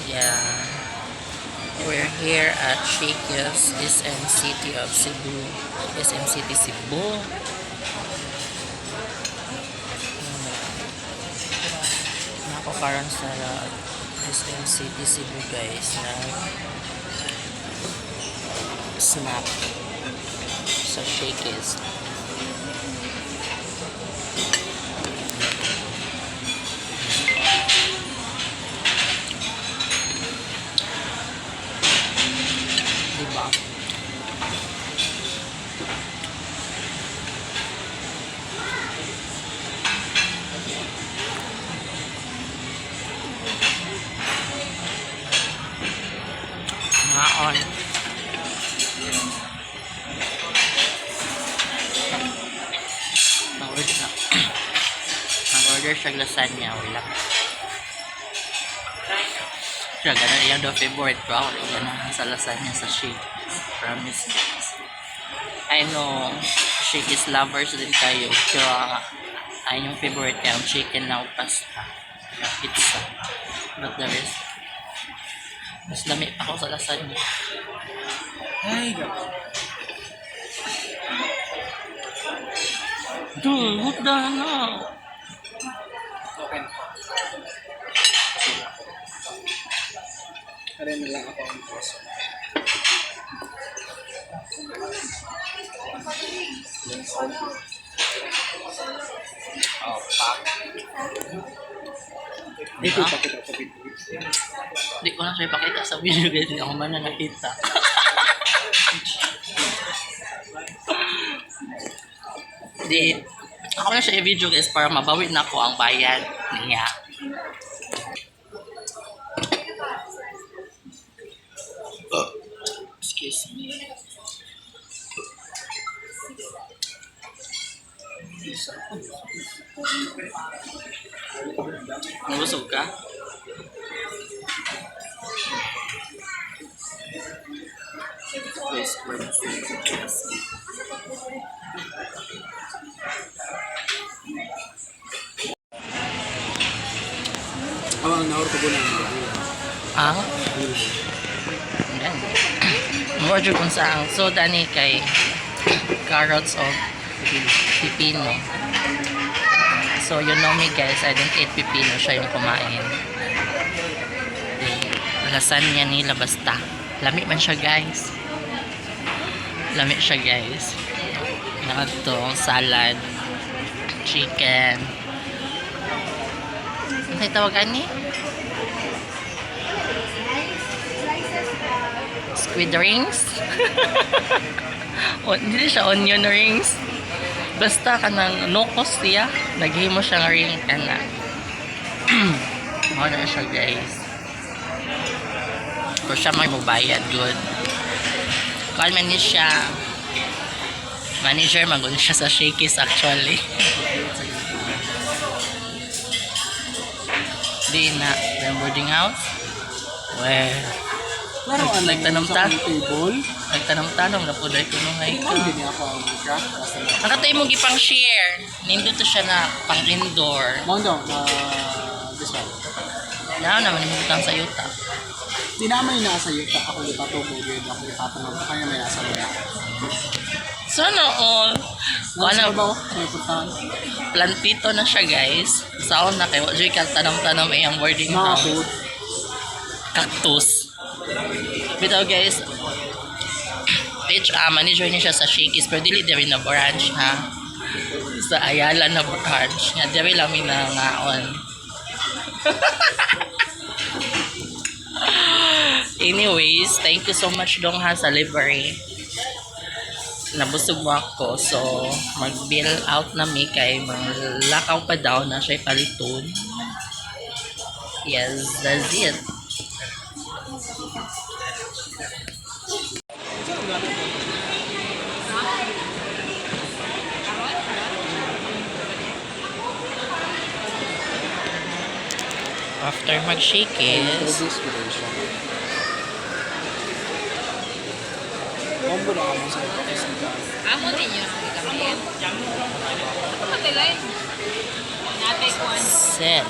Yeah, we're here at Shakey's SM City of Cebu. SM City Cebu. Nako karon sa SM City Cebu guys na snack sa Shakey's. Diba? Maon. Mag-order siya lasagna. Wala. Siya, ganun yung daw favorite ko. Ako, ganun sa lasagna sa Shake. Promise. I know, Shake is lovers din kayo. Pero, ay yung favorite kayo, chicken na pasta. Pizza. But the rest, mas lamig ako sa lasagna. Ay, God. Dude, what the hell? Okay. Kaya na lang ako ang preso. Oh, fuck. Dito pa kita sa video. Hindi ko na siya ipakita sa video guys. Hindi ako man na nakita. Di, ako na siya i-video guys para mabawi na ko ang bayad niya. Excuse me. Nabusog ka? Please, Awang naor ko bulan. Ang? Yan. Order kung saan. So, dani kay carrots of pipino. So, you know me guys, I don't eat pipino. Siya yung kumain. Lasagna nila basta. Lami man siya guys. Lami siya guys. Ito, salad, chicken. Ano tawagan ni? Squid rings? Hindi siya onion rings. Basta ka ng no cost siya. Naghimo siyang ring ka na. Ano siya guys. Pero siya may mubayad. Good. Call man niya siya. Manager, magun siya sa Shakey's actually. Di na. The boarding house. Well. Nagtanong-tanong na po dahil kunungay ka. Hindi niya ako ang craft. Nakatay mo gipang share. Nindito siya na pang indoor. Mondo, this one. Now naman yung butang sa yuta. Di naman yung nasa yuta. Ako yung patubugid. Ako yung patungod. Kaya may nasa yuta. Sana all. Ano ba? May puntahan. Plantito na siya guys. Saon na kayo. Diyo ka tanong-tanong iyang boarding house. Food. Cactus. Bitaw guys. Manager niya siya sa Shakey's. Pero dili rin na branch ha. Sa Ayala na branch. Nga diri lang na ngaon. Anyways, thank you so much dong ha sa livery. Nabusog mo ako. So, mag-bill out na mi kay lakaw pa daw na siya paliton. Yes, that's it. After mag-shake is Combo na kamo sa ito. Amo din yun ang ikamit. Ako matilay. Nate kwan. set.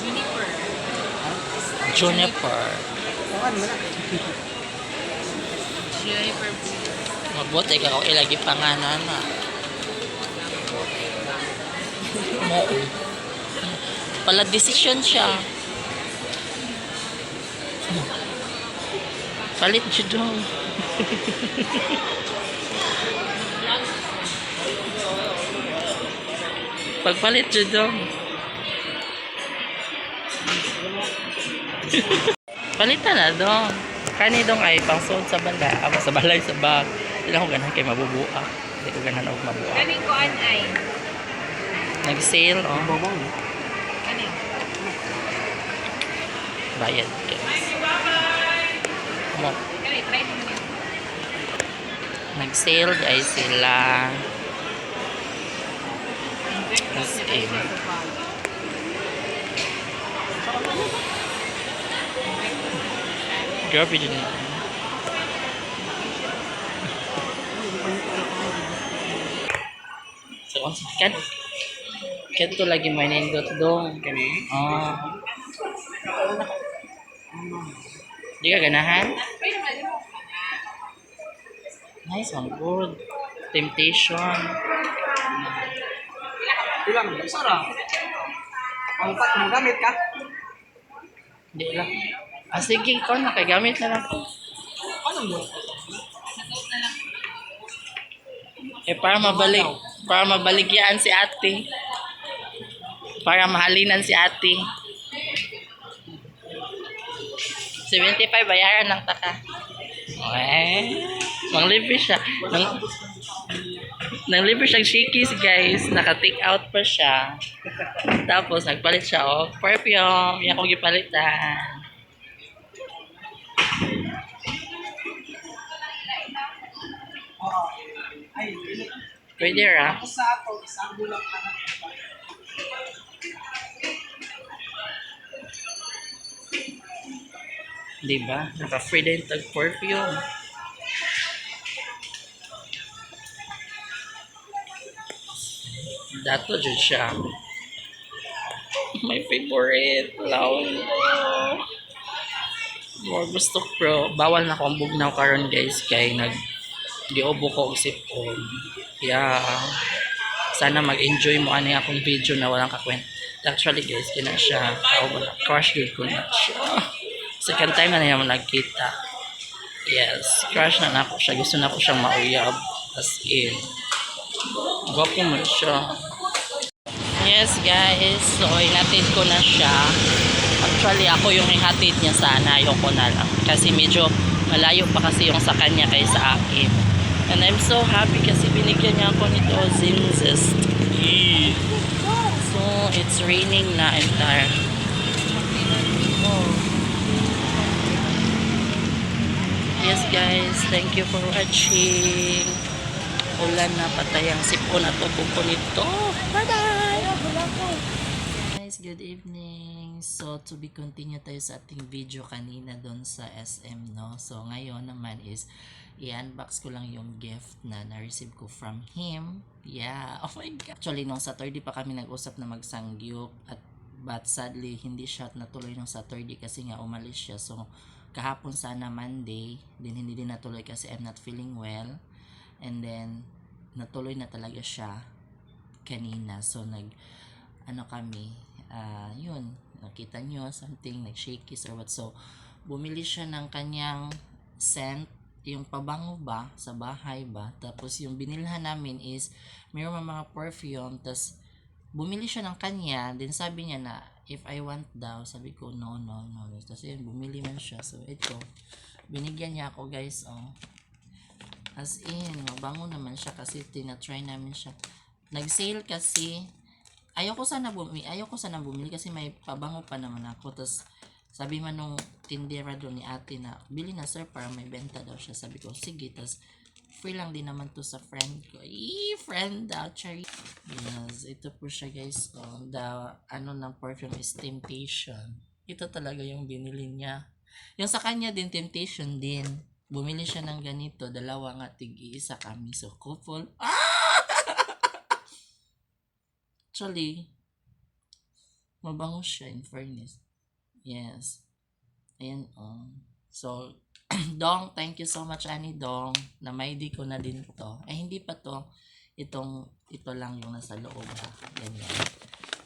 Juniper. Juniper. Kuhan mo na. Juniper. Mabuti ka kung ilagi panganan na. Mo. Pala decision siya. Palit siya daw. Pagpalit siya daw. Palitan na dong. Kani dong ay pangsuot sa banda. Ako sa balay sa bag. Hindi ako ganahan kay mabubuak. Hindi ko ganahan ako mabuak. Kaning ko ay. Nag-sale, oh. Bobong. Kaning. Bayad. Mo. Kaning, try mo niya. Nag-sale guys sila. SM. Grabe din. So, kan to lagi may nindot dong. Kani? Oh. Di ka ganahan? Nice one, good. Temptation. Ilang, sara. Pangkat mo gamit ka? Di lang. Ah, sige, ikaw nakagamit na lang. Ano mo? Eh, para mabaligyan si ate. Para mahalinan si ate. 75 bayaran ng taka. Eh, manglibre siya. Nanglibre siyang shikis, guys. Naka-take out pa siya. Tapos, nagpalit siya, oh, perfume. Yan kong gipalitan. Ay, Pwede, ah. ako sa ato, isang bulang anak. Diba? Naka-free din tag perfume. Dato dyan siya. My favorite. Laon. More gusto pro. Bawal na akong bugnaw karon guys. Kay nag-diobo ko og sipon. Yeah. Sana mag-enjoy mo ano akong video na walang kakwent. Actually guys, kina siya. Crush good ko na siya. Second time na naman nagkita. Yes. Crush na ako siya. Gusto na ako siyang mauyab. As in. Gwapo mo siya. Yes guys, so inatid ko na siya. Actually ako yung ihatid niya sana, ayoko na lang. Kasi medyo malayo pa kasi yung sa kanya kaysa akin. And I'm so happy kasi binigyan niya ako nito Zimzest. So it's raining na entire. Oh. Yes guys, thank you for watching. Ulan na patay ang sipon at ubog ko nito. Bye-bye! Guys, good evening. So, to be continue tayo sa ating video kanina doon sa SM, no? So, ngayon naman is i-unbox ko lang yung gift na na-receive ko from him. Yeah. Oh my God. Actually, nung Saturday pa kami nag-usap na magsangyup but sadly, hindi siya natuloy nung Saturday kasi nga umalis siya. So, kahapon sana Monday, hindi din natuloy kasi I'm not feeling well. And then, natuloy na talaga siya kanina. So, kami, yun, nakita nyo, something, nag-shakies or what. So, bumili siya ng kanyang scent, yung pabango ba, sa bahay ba. Tapos, yung binilhan namin is, mayroon mga perfume, tapos, bumili siya ng kanya, then sabi niya na, if I want daw, sabi ko, no. Tapos, yun, bumili man siya. So, ito, binigyan niya ako, guys, oh. As in, mabango naman siya kasi tinatry namin siya. Nag-sale kasi, ayoko sana bumili kasi may pabango pa naman ako. Tapos, sabi man nung tindera doon ni ate na, bili na sir para may benta daw siya. Sabi ko, sige. Tapos, free lang din naman to sa friend ko. Friend daw, cherry. Yes, ito po siya guys. Oh, ng perfume is Temptation. Ito talaga yung binili niya. Yung sa kanya din, Temptation din. Bumili siya ng ganito, dalawa nga, tig-iisa kami. So, couple. Actually, mabango siya in fairness. Yes. Ayan, oh. So, Dong, thank you so much, Ani Dong, na may di ko na din to. Hindi pa to. Ito lang yung nasa loob. Ha? Ganyan.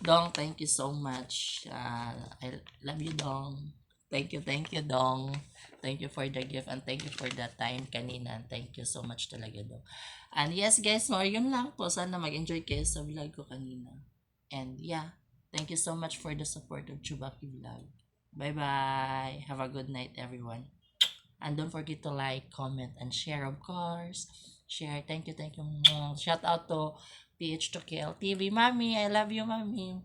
Dong, thank you so much. I love you, Dong. Thank you, Dong. Thank you for the gift and thank you for the time kanina. Thank you so much talaga, Dong. And yes, guys, more yun lang po. Sana mag-enjoy kayo sa vlog ko kanina. And yeah, thank you so much for the support of Chubaki Vlog. Bye-bye. Have a good night, everyone. And don't forget to like, comment, and share, of course. Share. Thank you. Shout out to PH to KL TV. Mommy, I love you, Mommy.